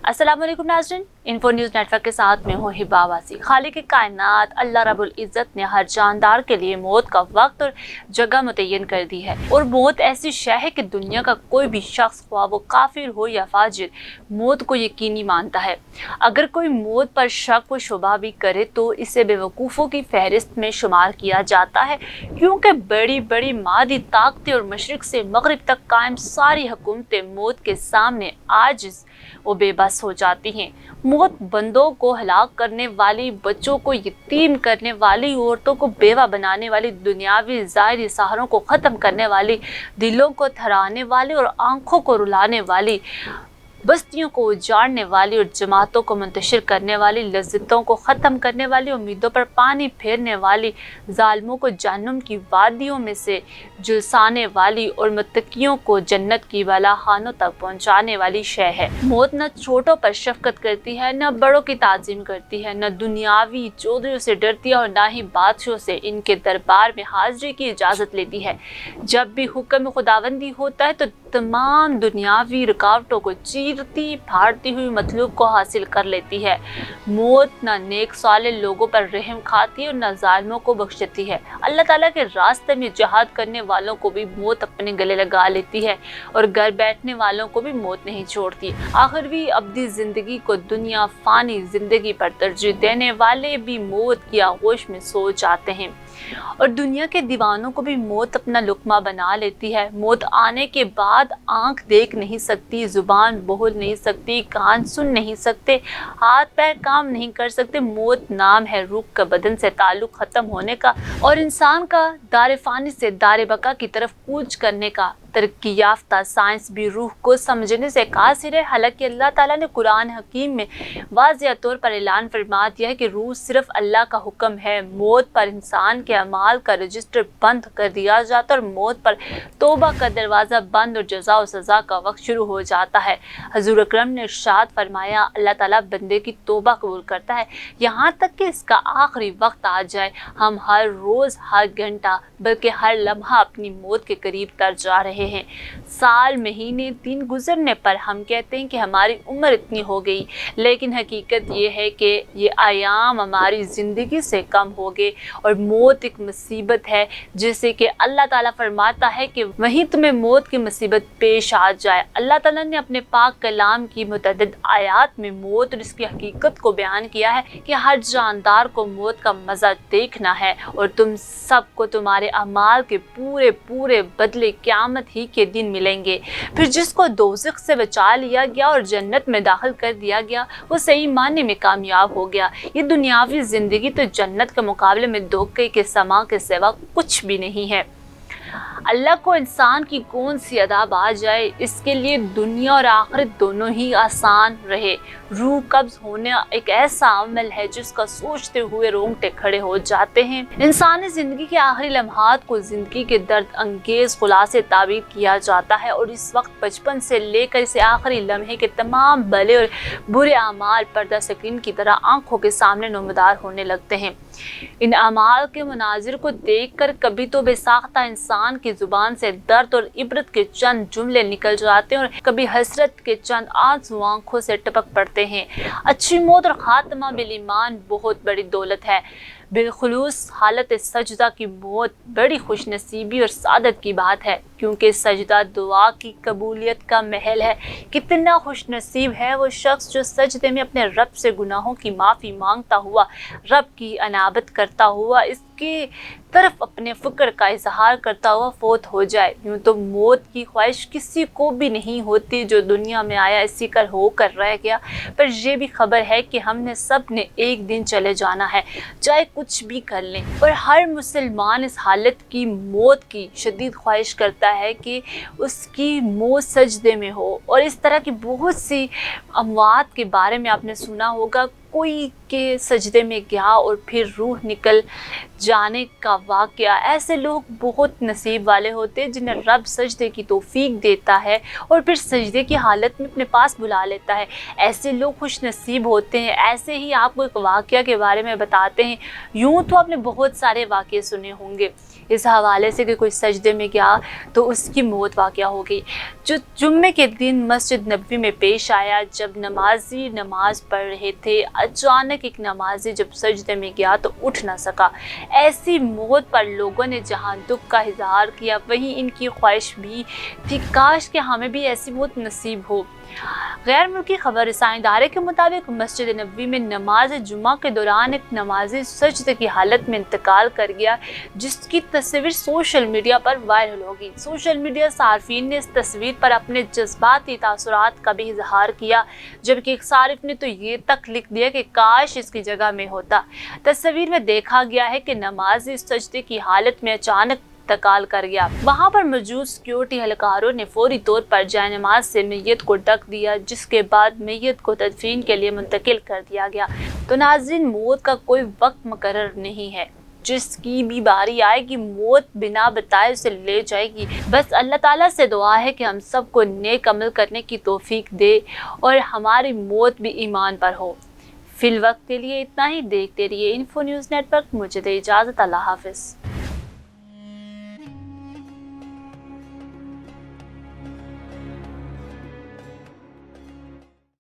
अस्सलाम वालेकुम नाज़रीन, इन्फो न्यूज़ नेटवर्क के साथ में हूँ हिबा वासी। खालिक कायनात अल्लाह रब्बुल इज़्ज़त ने हर जानदार के लिए मौत का वक्त और जगह मुतय्यन कर दी है और मौत ऐसी शय है कि दुनिया का कोई भी शख्स, ख्वाह वो काफिर हो या फाजिर, मौत को यकीनी मानता है। अगर कोई मौत पर शक व शुबा भी करे तो इसे बेवकूफ़ों की फहरिस्त में शुमार किया जाता है, क्योंकि बड़ी बड़ी मादी ताकतें और मशरिक से मगरिब तक कायम सारी हुकूमतें मौत के सामने आजिज़ वो बेबस हो जाती हैं। मौत बंदों को हलाक करने वाली, बच्चों को यतीम करने वाली, औरतों को बेवा बनाने वाली, दुनियावी ज़ाहिरी सहारों को ख़त्म करने वाली, दिलों को थराने वाली और आँखों को रुलाने वाली, बस्तियों को उजाड़ने वाली और जमातों को मुंतशिर करने वाली, लज्जतों को ख़त्म करने वाली, उम्मीदों पर पानी फेरने वाली, ज़ालिमों को जहन्नुम की वादियों में से झुलसाने वाली और मुत्तकियों को जन्नत की बाला खानों तक पहुँचाने वाली शय है। मौत न छोटों पर शफ़क़त करती है, न बड़ों की ताज़ीम करती है, न दुनियावी चौधरियों से डरती है और न ही बादशाहों से इनके दरबार में हाज़िरी की इजाज़त लेती है। जब भी हुक्म खुदावंदी होता है तो तमाम दुनियावी रुकावटों को चीरती फाड़ती हुई मतलूब को हासिल कर लेती है। मौत न नेक साले लोगों पर रहम खाती है और न जालिमों को बख्शती है। अल्लाह ताला के रास्ते में जिहाद करने वालों को भी मौत अपने गले लगा लेती है और घर बैठने वालों को भी मौत नहीं छोड़ती। आखिरवी अब्दी ज़िंदगी को दुनिया फ़ानी ज़िंदगी पर तरजीह देने वाले भी मौत की आगोश में सो जाते हैं और दुनिया के दीवानों को भी मौत अपना लुक्मा बना लेती है। मौत आने के बाद आंख देख नहीं सकती, जुबान बोल नहीं सकती, कान सुन नहीं सकते, हाथ पैर काम नहीं कर सकते। मौत नाम है रूह का बदन से ताल्लुक ख़त्म होने का और इंसान का दारे फ़ानी से दारे बका की तरफ कूच करने का। तरक्की याफ्ता साइंस भी रूह को समझने से कासिर है। हालांकि अल्लाह ताला ने कुरान हकीम में वाज़ेह तौर पर ऐलान फरमा दिया है कि रूह सिर्फ अल्लाह का हुक्म है। मौत पर इंसान के अमाल का रजिस्टर बंद कर दिया जाता है और मौत पर तौबा का दरवाज़ा बंद और जज़ा और सज़ा का वक्त शुरू हो जाता है। हज़ूर अकरम ने इरशाद फरमाया, अल्लाह ताला बंदे की तौबा कबूल करता है यहाँ तक कि इसका आखिरी वक्त आ जाए। हम हर रोज़, हर घंटा, बल्कि हर लम्हा अपनी मौत के करीब तर जा रहे हैं। साल, महीने, दिन गुजरने पर हम कहते हैं कि हमारी उम्र इतनी हो गई, लेकिन हकीकत ये है कि ये आयाम हमारी ज़िंदगी से कम हो गए और मौत एक मुसीबत है जिसे कि अल्लाह ताला फरमाता है कि वहीं तुम्हें मौत की मुसीबत पेश आ जाए। अल्लाह ताला ने अपने पाक कलाम की मुतअद्दिद आयात में मौत और इसकी हकीकत को बयान किया है कि हर जानदार को मौत का मज़ा देखना है और तुम सबको तुम्हारे अमाल के पूरे पूरे बदले क़यामत ही के दिन मिलेंगे। फिर जिसको दोज़ख से बचा लिया गया और जन्नत में दाखिल कर दिया गया वो सही मायने में कामयाब हो गया। ये दुनियावी ज़िंदगी तो जन्नत के मुकाबले में धोखे के समा के सिवा कुछ भी नहीं है। अल्लाह को इंसान की कौन सी अदाब आ जाए, इसके लिए दुनिया और आखिरत दोनों ही आसान रहे। रूह कब्ज़ होना एक ऐसा अमल है जिसका सोचते हुए रोंगटे खड़े हो जाते हैं। इंसानी ज़िंदगी के आखिरी लम्हात को ज़िंदगी के दर्द अंगेज़ खुलासे ताबीर किया जाता है और इस वक्त बचपन से लेकर इसे आखिरी लम्हे के तमाम भले और बुरे अमाल पर्दा स्क्रीन की तरह आँखों के सामने नुमादार होने लगते हैं। इन अमाल के मनाजिर को देखकर कभी तो बेसाख्ता इंसान की ज़ुबान से दर्द और इबरत के चंद जुमले निकल जाते हैं और कभी हसरत के चंद आंसू आँखों से टपक पड़ते हैं। अच्छी मौत और खात्मा बिल ईमान बहुत बड़ी दौलत है। बिलखुलूस हालत सजदा की मौत बड़ी खुशनसीबी और सादत की बात है, क्योंकि सजदा दुआ की कबूलियत का महल है। कितना खुशनसीब है वो शख्स जो सजदे में अपने रब से गुनाहों की माफ़ी मांगता हुआ, रब की अनाबत करता हुआ, इसकी तरफ अपने फ़िक्र का इजहार करता हुआ फौत हो जाए। यूँ तो मौत की ख्वाहिश किसी को भी नहीं होती, जो दुनिया में आया इसी कर होकर रह गया। पर यह भी खबर है कि हमने सब ने एक दिन चले जाना है, चाहे कुछ भी कर लें। और हर मुसलमान इस हालत की मौत की शदीद ख्वाहिश करता है कि उसकी मौत सजदे में हो। और इस तरह की बहुत सी अमवात के बारे में आपने सुना होगा, कोई के सजदे में गया और फिर रूह निकल जाने का वाक़या। ऐसे लोग बहुत नसीब वाले होते हैं जिन्हें रब सजदे की तौफीक देता है और फिर सजदे की हालत में अपने पास बुला लेता है। ऐसे लोग खुश नसीब होते हैं। ऐसे ही आपको एक वाक़या के बारे में बताते हैं। यूँ तो आपने बहुत सारे वाक़ये सुने होंगे। اس حوالے سے کہ کوئی سجدے میں گیا تو اس کی موت واقع ہو گئی۔ جو جمعے کے دن مسجد نبوی میں پیش آیا، جب نمازی نماز پڑھ رہے تھے، اچانک ایک نمازی جب سجدے میں گیا تو اٹھ نہ سکا۔ ایسی موت پر لوگوں نے جہاں دکھ کا اظہار کیا، وہیں ان کی خواہش بھی تھی کاش کہ ہمیں بھی ایسی موت نصیب ہو۔ غیر ملکی خبر رساں ادارے کے مطابق مسجد نبوی میں نماز جمعہ کے دوران ایک نمازی سجدے کی حالت میں انتقال کر گیا، جس کی تصویر سوشل میڈیا پر وائرل ہوگی۔ سوشل میڈیا صارفین نے اس تصویر پر اپنے جذباتی تاثرات کا بھی اظہار کیا، جبکہ ایک صارف نے تو یہ تک لکھ دیا کہ کاش اس کی جگہ میں ہوتا۔ تصویر میں دیکھا گیا ہے کہ نمازی سجدے کی حالت میں اچانک انتقال کر گیا۔ وہاں پر موجود سیکیورٹی اہلکاروں نے فوری طور پر جائے نماز سے میت کو ڈھک دیا، جس کے بعد میت کو تدفین کے لیے منتقل کر دیا گیا۔ تو ناظرین، موت کا کوئی وقت مقرر نہیں ہے، جس کی بھی باری آئے گی موت بنا بتائے اسے لے جائے گی۔ بس اللہ تعالیٰ سے دعا ہے کہ ہم سب کو نیک عمل کرنے کی توفیق دے اور ہماری موت بھی ایمان پر ہو۔ فی الوقت کے لیے اتنا ہی۔ دیکھتے رہیے انفو نیوز نیٹ ورک۔ مجھے دے اجازت، اللہ حافظ۔